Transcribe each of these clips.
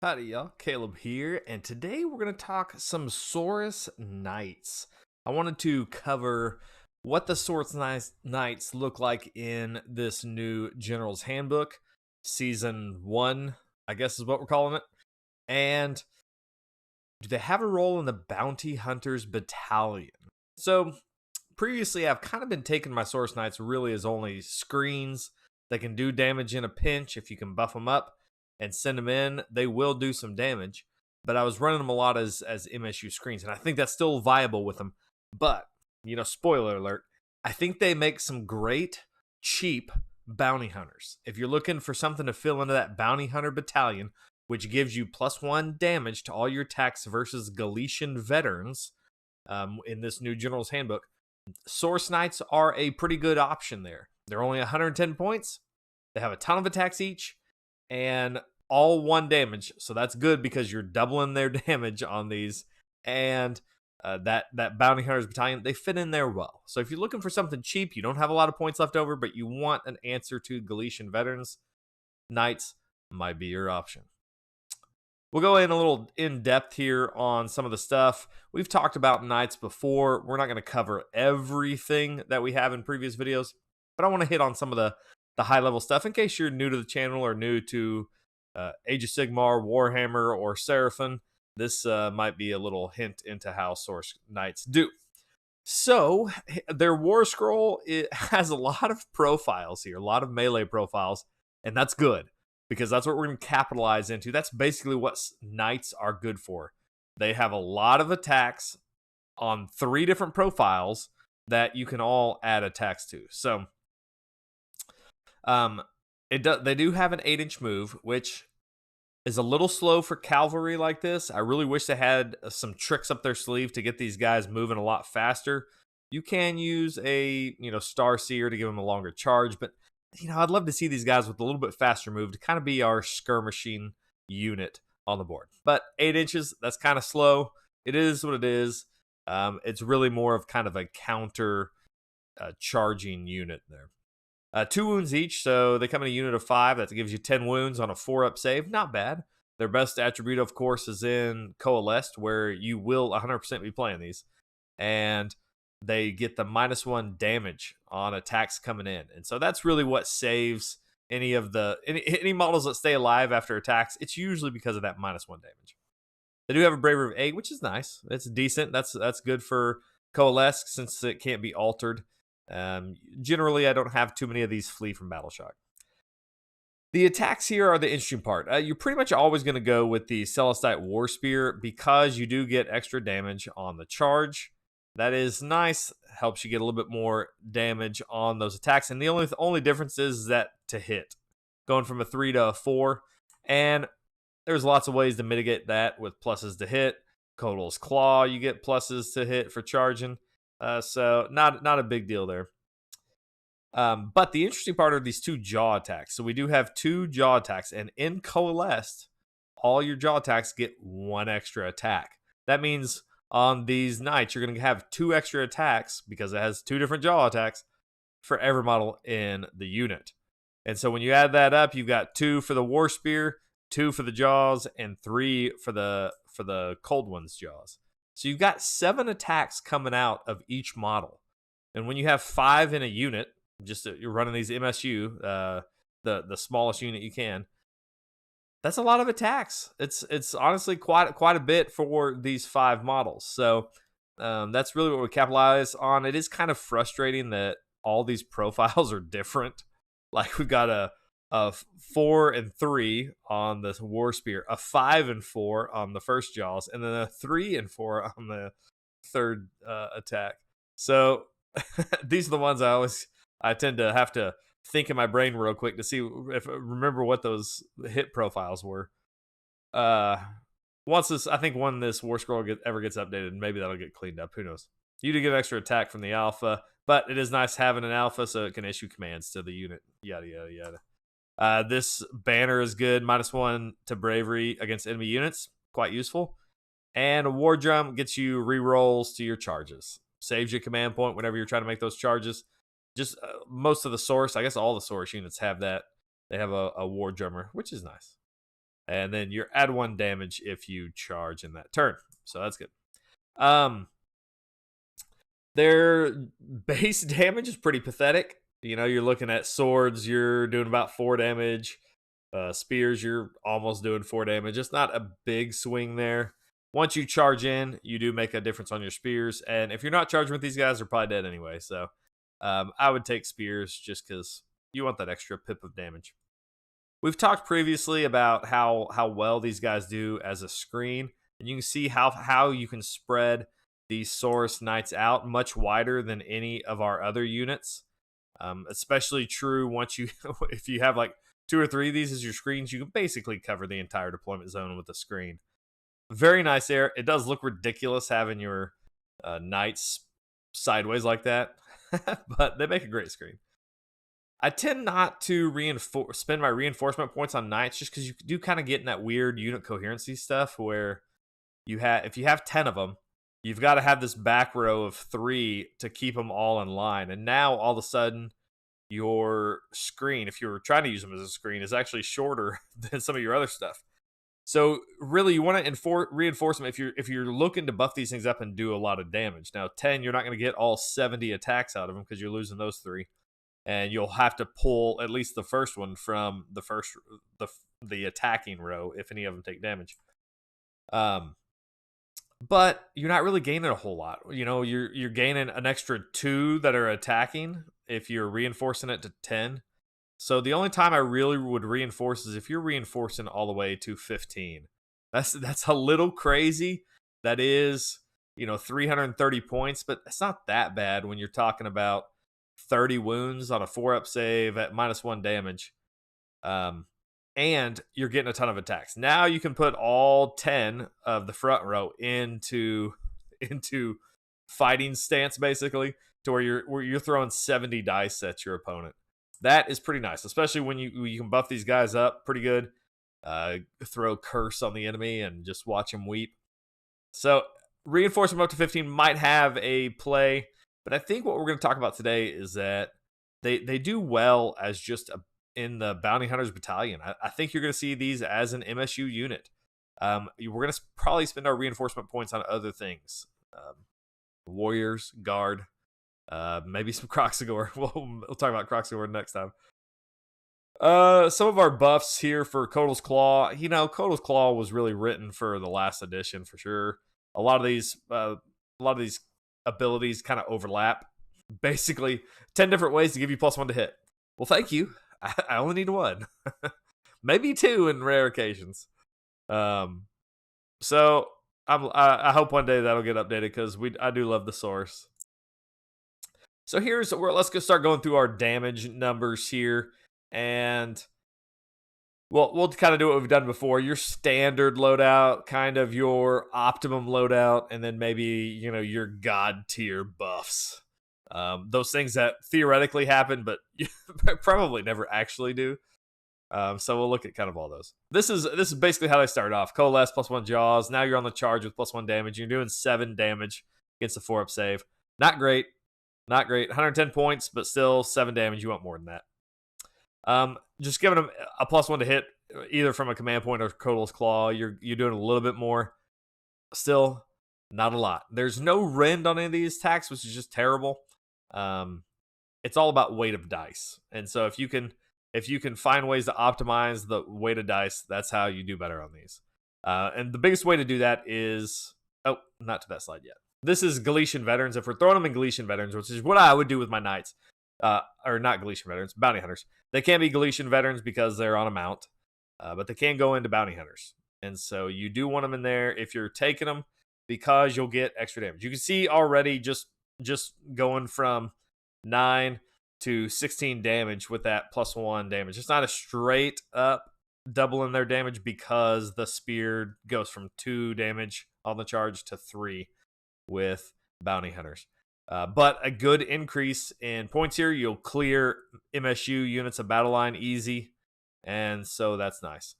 Howdy y'all, Caleb here, and today we're going to talk some Saurus Knights. I wanted to cover what the Knights look like in this new General's Handbook, Season 1, I guess is what we're calling it, and do they have a role in the Bounty Hunters Battalion? So, previously I've kind of been taking my Saurus Knights really as only screens. They can do damage in a pinch if you can buff them up and send them in. They will do some damage, but I was running them a lot as MSU screens, and I think that's still viable with them. But, spoiler alert, I think they make some great, cheap bounty hunters. If you're looking for something to fill into that bounty hunter battalion, which gives you +1 damage to all your attacks versus Galletian Veterans in this new General's Handbook, Saurus Knights are a pretty good option there. They're only 110 points. They have a ton of attacks each, and all 1 damage. So that's good because you're doubling their damage on these. And that Bounty Hunters Battalion, they fit in there well. So if you're looking for something cheap, you don't have a lot of points left over, but you want an answer to Galletian Veterans, Knights might be your option. We'll go in a little in-depth here on some of the stuff. We've talked about Knights before. We're not going to cover everything that we have in previous videos, but I want to hit on some of the high-level stuff in case you're new to the channel or new to Age of Sigmar, Warhammer, or Seraphon. This might be a little hint into how Saurus Knights do. So, their Warscroll, it has a lot of profiles here, a lot of melee profiles, and that's good, because that's what we're going to capitalize into. That's basically what Knights are good for. They have a lot of attacks on 3 different profiles that you can all add attacks to. So, they do have an 8-inch move, which is a little slow for cavalry like this. I really wish they had some tricks up their sleeve to get these guys moving a lot faster. You can use a Star Seer to give them a longer charge, but I'd love to see these guys with a little bit faster move to kind of be our skirmishing unit on the board. But 8 inches, that's kind of slow. It is what it is. It's really more of kind of a counter charging unit there. 2 wounds each, so they come in a unit of 5. That gives you 10 wounds on a 4-up save. Not bad. Their best attribute, of course, is in Koatl, where you will 100% be playing these. And they get the -1 damage on attacks coming in. And so that's really what saves any models that stay alive after attacks. It's usually because of that -1 damage. They do have a Bravery of 8, which is nice. It's decent. That's good for Koatl since it can't be altered. Generally, I don't have too many of these flee from battle shock. The attacks here are the interesting part. You're pretty much always going to go with the Celestite War Spear because you do get extra damage on the charge. That is nice. Helps you get a little bit more damage on those attacks. And the only difference is that to hit, going from a 3 to a 4. And there's lots of ways to mitigate that with pluses to hit. Koatl's Claw, you get pluses to hit for charging. So not a big deal there. But the interesting part are these 2 jaw attacks. So we do have 2 jaw attacks, and in Coalesced, all your jaw attacks get 1 extra attack. That means on these Knights, you're going to have 2 extra attacks because it has 2 different jaw attacks for every model in the unit. And so when you add that up, you've got 2 for the War Spear, 2 for the jaws, and 3 for the Cold One's jaws. So you've got 7 attacks coming out of each model. And when you have 5 in a unit, you're running these MSU, the smallest unit you can, that's a lot of attacks. It's honestly quite a bit for these 5 models. So that's really what we capitalize on. It is kind of frustrating that all these profiles are different. Like we've got a 4 and 3 on the War Spear, a 5 and 4 on the first jaws, and then a 3 and 4 on the third attack. So these are the ones I tend to have to think in my brain real quick to see if I remember what those hit profiles were. When this Warscroll ever gets updated, maybe that'll get cleaned up. Who knows? You do get extra attack from the alpha, but it is nice having an alpha so it can issue commands to the unit. Yada yada yada. This banner is good. -1 to bravery against enemy units. Quite useful. And a war drum gets you rerolls to your charges. Saves you a command point whenever you're trying to make those charges. Just most of the Saurus, I guess all the Saurus units have that. They have a war drummer, which is nice. And then you're add 1 damage if you charge in that turn. So that's good. Their base damage is pretty pathetic. You know, you're looking at swords, you're doing about 4 damage. Spears, you're almost doing 4 damage. It's not a big swing there. Once you charge in, you do make a difference on your spears. And if you're not charging with these guys, they're probably dead anyway. So I would take spears just because you want that extra pip of damage. We've talked previously about how well these guys do as a screen. And you can see how you can spread these Saurus Knights out much wider than any of our other units. Especially true once you if you have like 2 or 3 of these as your screens, you can basically cover the entire deployment zone with a screen. Very nice there. It does look ridiculous having your knights sideways like that, but they make a great screen. I tend not to spend my reinforcement points on knights just because you do kind of get in that weird unit coherency stuff where if you have 10 of them, you've got to have this back row of 3 to keep them all in line. And now all of a sudden, your screen, if you're trying to use them as a screen, is actually shorter than some of your other stuff. So really, you want to reinforce them if you're looking to buff these things up and do a lot of damage. Now, 10, you're not going to get all 70 attacks out of them because you're losing those 3, and you'll have to pull at least the first one from the attacking row if any of them take damage. But you're not really gaining a whole lot. You know, you're gaining an extra 2 that are attacking if you're reinforcing it to 10. So the only time I really would reinforce is if you're reinforcing all the way to 15. That's a little crazy. That is, 330 points, but it's not that bad when you're talking about 30 wounds on a 4-up save at -1 damage. And you're getting a ton of attacks. Now you can put all 10 of the front row into fighting stance, basically, to where you're throwing 70 dice at your opponent. That is pretty nice, especially when you can buff these guys up pretty good. Throw curse on the enemy and just watch them weep. So reinforce them up to 15 might have a play, but I think what we're going to talk about today is that they do well as just in the Bounty Hunters Battalion. I think you're going to see these as an MSU unit. We're going to probably spend our reinforcement points on other things. Warriors, Guard, maybe some Croxagore. We'll talk about Croxagore next time. Some of our buffs here for Koatl's Claw. Koatl's Claw was really written for the last edition for sure. A lot of these abilities kind of overlap. Basically, 10 different ways to give you +1 to hit. Well, thank you. I only need 1. Maybe 2 in rare occasions. So I hope one day that'll get updated because I do love the source. So let's start going through our damage numbers here, and we'll kind of do what we've done before. Your standard loadout, kind of your optimum loadout, and then maybe your god tier buffs. Those things that theoretically happen, but probably never actually do. So we'll look at kind of all those. This is basically how they start off. Coalesce +1 Jaws. Now you're on the charge with +1 damage. You're doing 7 damage against a 4-up save. Not great. 110 points, but still 7 damage. You want more than that. Just giving them a +1 to hit, either from a command point or Koatl's Claw. You're doing a little bit more. Still, not a lot. There's no rend on any of these attacks, which is just terrible. It's all about weight of dice, and so if you can find ways to optimize the weight of dice, that's how you do better on these. And the biggest way to do that is not to that slide yet. This is Galletian Veterans. If we're throwing them in Galletian Veterans, which is what I would do with my knights, or not Galletian Veterans, Bounty Hunters. They can be Galletian Veterans because they're on a mount, but they can go into Bounty Hunters. And so you do want them in there if you're taking them because you'll get extra damage. You can see already just going from 9 to 16 damage with that +1 damage. It's not a straight up doubling their damage because the spear goes from 2 damage on the charge to 3 with Bounty Hunters. But a good increase in points here. You'll clear MSU units of battle line easy, and so that's nice.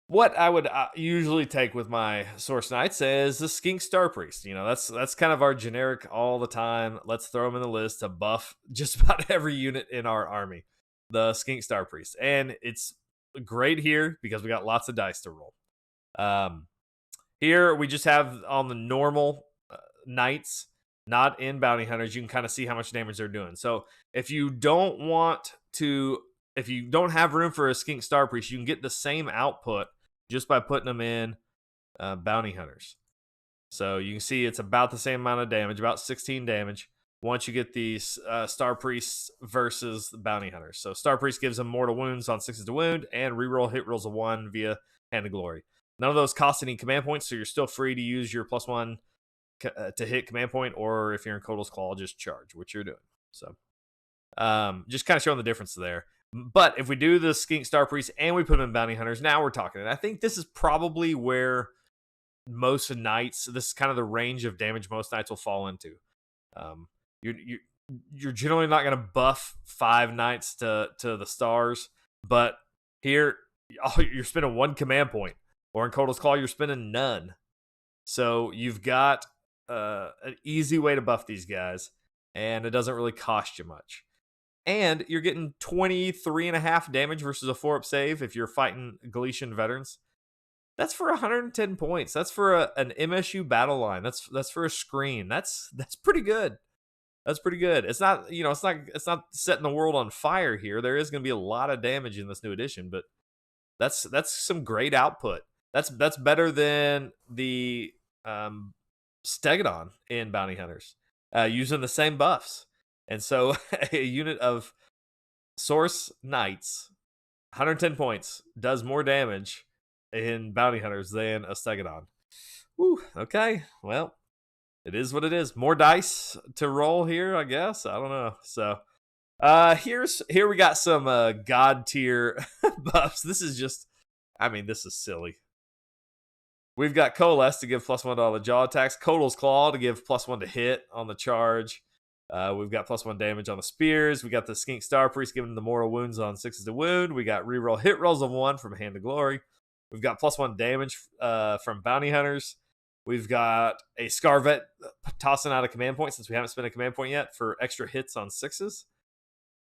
What I would usually take with my Saurus Knights is the Skink Starpriest. That's kind of our generic all the time. Let's throw them in the list to buff just about every unit in our army. The Skink Starpriest. And it's great here because we got lots of dice to roll. Here we just have on the normal knights, not in bounty hunters. You can kind of see how much damage they're doing. So if you don't have room for a Skink Starpriest, you can get the same output just by putting them in bounty hunters. So you can see it's about the same amount of damage, about 16 damage, once you get these Star Priests versus the bounty hunters. So Star Priest gives them mortal wounds on 6s to wound and reroll hit rolls of 1 via Hand of Glory. None of those cost any command points, so you're still free to use your +1 to hit command point, or if you're in Koatl's Claw, just charge, which you're doing. So just kind of showing the difference there. But if we do the Skink Starpriest and we put them in bounty hunters, now we're talking. And I think this is probably where most knights, this is kind of the range of damage most knights will fall into. You're generally not going to buff 5 knights to the stars, but here you're spending 1 command point, or in Koatl's Claw you're spending none. So you've got an easy way to buff these guys, and it doesn't really cost you much. And you're getting 23.5 damage versus a 4-up save if you're fighting Galletian Veterans. That's for 110 points. That's for an MSU battle line. That's for a screen. That's pretty good. That's pretty good. It's not, it's not setting the world on fire here. There is going to be a lot of damage in this new edition, but that's some great output. That's better than the Stegadon in Bounty Hunters, using the same buffs. And so a unit of Saurus Knights, 110 points, does more damage in Bounty Hunters than a Stegadon. Woo, okay, well, it is what it is. More dice to roll here, I guess. I don't know. So here we got some god tier buffs. This is just, this is silly. We've got Coalesce to give +1 to all the jaw attacks. Koatl's Claw to give +1 to hit on the charge. We've got +1 damage on the spears. We got the Skink Starpriest giving the mortal wounds on 6s to wound. We got reroll hit rolls of 1 from Hand of Glory. We've got +1 damage from Bounty Hunters. We've got a Scarvet tossing out a command point, since we haven't spent a command point yet, for extra hits on 6s.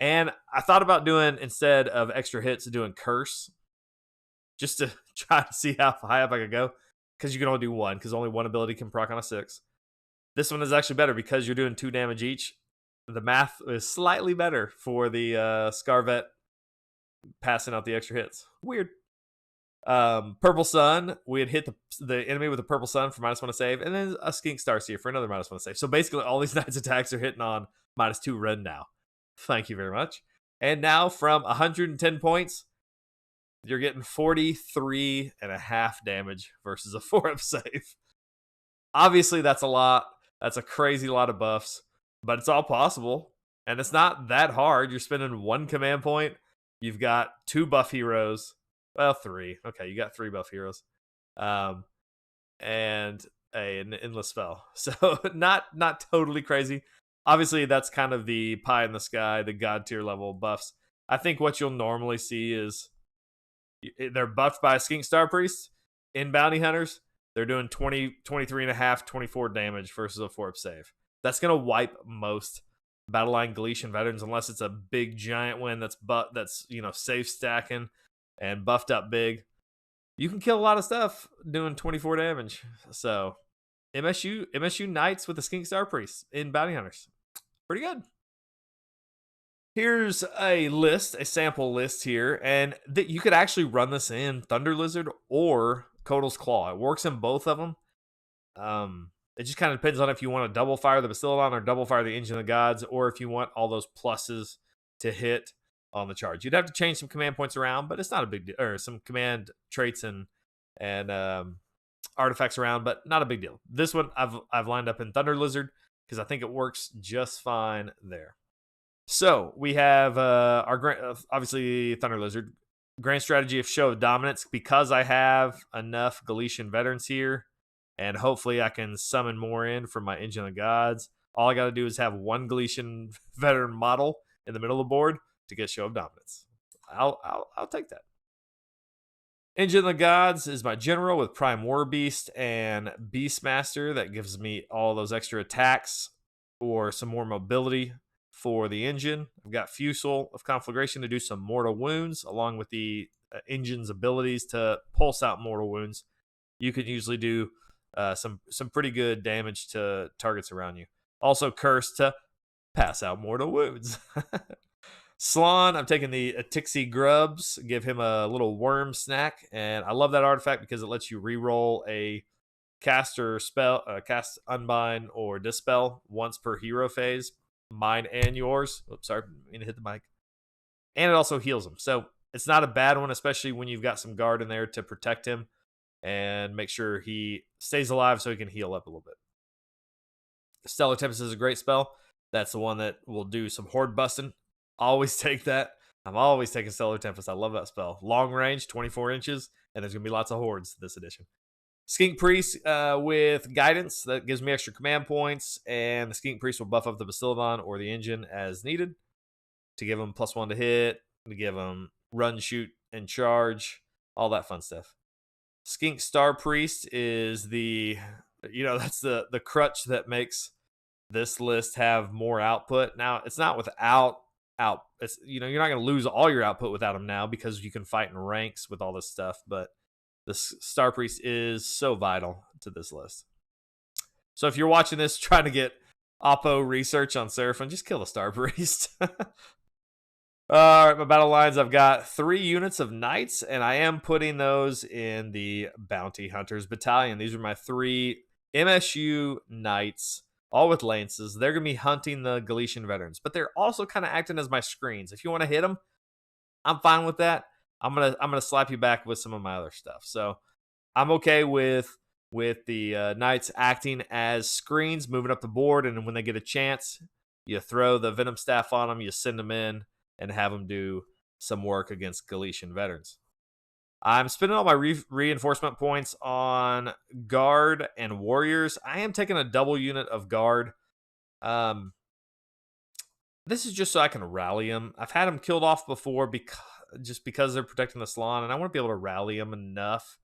And I thought about doing, instead of extra hits, doing Curse, just to try to see how high up I could go, because you can only do 1, because only 1 ability can proc on a 6. This one is actually better because you're doing 2 damage each. The math is slightly better for the Scarvet passing out the extra hits. Weird. Purple Sun, we had hit the enemy with a Purple Sun for -1 to save, and then a Skink Starseer for another -1 to save. So basically all these knights attacks are hitting on -2 red now. Thank you very much. And now from 110 points, you're getting 43.5 damage versus a 4-up save. Obviously that's a lot. That's a crazy lot of buffs, but it's all possible. And it's not that hard. You're spending 1 command point. You've got 2 buff heroes. Well, 3. Okay, you got 3 buff heroes. And an endless spell. So not totally crazy. Obviously, that's kind of the pie in the sky, the god tier level buffs. I think what you'll normally see is they're buffed by a Skink Starpriest in Bounty Hunters. They're doing 23.5, 24 damage versus a 4-up save. That's going to wipe most Battalion Galletian Veterans, unless it's a big giant win that's safe stacking and buffed up big. You can kill a lot of stuff doing 24 damage. So MSU Knights with the Skink Starpriest in Bounty Hunters. Pretty good. Here's a sample list here, and that you could actually run this in Thunder Lizard or Koatl's Claw. It works in both of them. It just kind of depends on if you want to double fire the Battalion or double fire the Engine of the Gods, or if you want all those pluses to hit on the charge. You'd have to change some command points around, but it's not a big deal. Or some command traits and artifacts around, but not a big deal. This one I've lined up in Thunder Lizard because I think it works just fine there. So we have our obviously Thunder Lizard grand strategy of Show of Dominance, because I have enough Galletian Veterans here, and hopefully I can summon more in from my Engine of the Gods. All I got to do is have 1 Galletian Veteran model in the middle of the board to get Show of Dominance. I'll take that. Engine of the Gods is my general with Prime War Beast and Beastmaster. That gives me all those extra attacks or some more mobility for the engine. I've got Fusel of Conflagration to do some mortal wounds, along with the engine's abilities to pulse out mortal wounds. You can usually do some pretty good damage to targets around you. Also, Curse to pass out mortal wounds. Slann, I'm taking the Atixi Grubs, give him a little worm snack, and I love that artifact because it lets you reroll a caster spell, cast Unbind or Dispel once per hero phase, mine and yours. Oops, sorry, I mean to hit the mic. And it also heals him, so it's not a bad one, especially when you've got some guard in there to protect him and make sure he stays alive so he can heal up a little bit. Stellar Tempest is a great spell. That's the one that will do some horde busting. Always take that. I'm always taking Stellar Tempest. I love that spell. Long range, 24 inches, and there's going to be lots of hordes this edition. Skink Priest with Guidance. That gives me extra command points, and the Skink Priest will buff up the Battalion or the engine as needed to give them +1 to hit, to give them run, shoot, and charge, all that fun stuff. Skink Starpriest is the, that's the crutch that makes this list have more output. Now, it's not without it's, you're not going to lose all your output without him now because you can fight in ranks with all this stuff, but the Starpriest is so vital to this list. So if you're watching this trying to get Oppo research on Seraphim, just kill the Starpriest. All right, my battle lines, I've got 3 units of Knights, and I am putting those in the Bounty Hunters Battalion. These are my 3 MSU Knights, all with lances. They're going to be hunting the Galletian Veterans, but they're also kind of acting as my screens. If you want to hit them, I'm fine with that. I'm gonna slap you back with some of my other stuff. So I'm okay with the Knights acting as screens, moving up the board, and when they get a chance, you throw the Venom Staff on them, you send them in, and have them do some work against Galletian Veterans. I'm spending all my reinforcement points on Guard and Warriors. I am taking a double unit of Guard. This is just so I can rally them. I've had them killed off before because they're protecting the Slann, and I want to be able to rally them enough.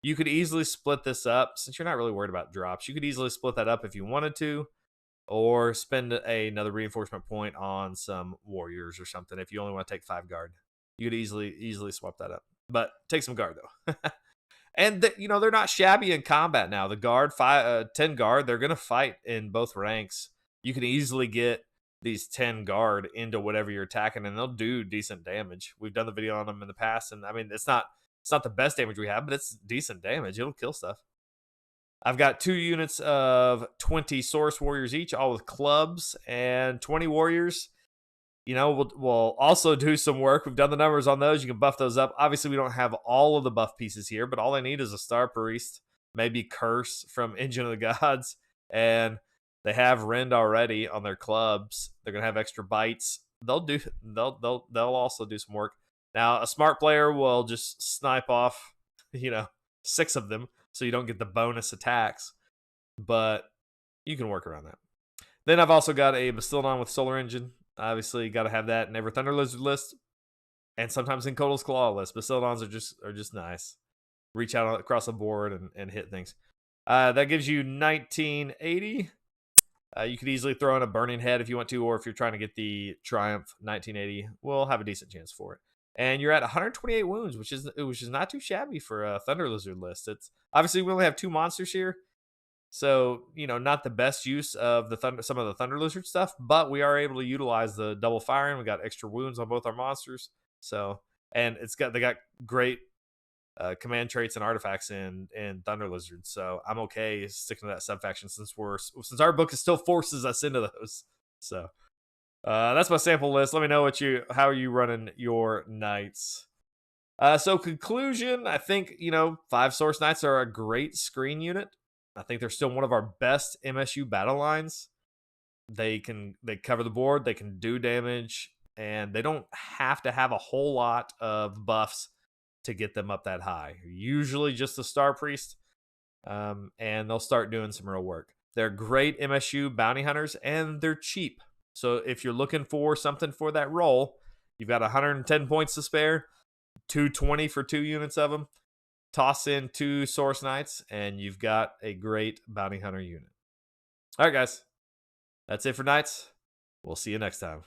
You could easily split this up. Since you're not really worried about drops, you could easily split that up if you wanted to, or spend another reinforcement point on some Warriors or something if you only want to take 5 Guard. You could easily swap that up. But take some Guard, though. And, they're not shabby in combat now. The Guard, 10 Guard, they're going to fight in both ranks. You can easily get these 10 Guard into whatever you're attacking, and they'll do decent damage. We've done the video on them in the past, and I mean, it's not the best damage we have, but it's decent damage. It'll kill stuff. I've got 2 units of 20 Saurus Warriors each, all with clubs, and 20 Warriors. We'll also do some work. We've done the numbers on those. You can buff those up. Obviously, we don't have all of the buff pieces here, but all I need is a Starpriest, maybe Curse from Engine of the Gods, and they have Rend already on their clubs. They're gonna have extra bites. They'll also do some work. Now, a smart player will just snipe off, 6 of them, so you don't get the bonus attacks. But you can work around that. Then I've also got a Battalion with Solar Engine. Obviously, got to have that in every Thunder Lizard list, and sometimes in Koatl's Claw list. Battalions are just nice. Reach out across the board and hit things. That gives you 1980. You could easily throw in a Burning Head if you want to, or if you're trying to get the Triumph 1980, we'll have a decent chance for it. And you're at 128 wounds, which is not too shabby for a Thunder Lizard list. It's obviously we only have 2 monsters here, so not the best use of some of the Thunder Lizard stuff, but we are able to utilize the double firing. We got extra wounds on both our monsters, so and they got great command traits and artifacts in Thunder Lizard, so I'm okay sticking to that subfaction since our book still forces us into those. So that's my sample list. Let me know how are you running your Knights. So conclusion, I think 5 Saurus Knights are a great screen unit. I think they're still one of our best MSU battle lines. They cover the board, they can do damage, and they don't have to have a whole lot of buffs to get them up that high. Usually just the Starpriest, and they'll start doing some real work. They're great MSU bounty hunters, and they're cheap. So if you're looking for something for that role, you've got 110 points to spare, 220 for 2 units of them. Toss in 2 Saurus Knights, and you've got a great bounty hunter unit. All right, guys. That's it for Knights. We'll see you next time.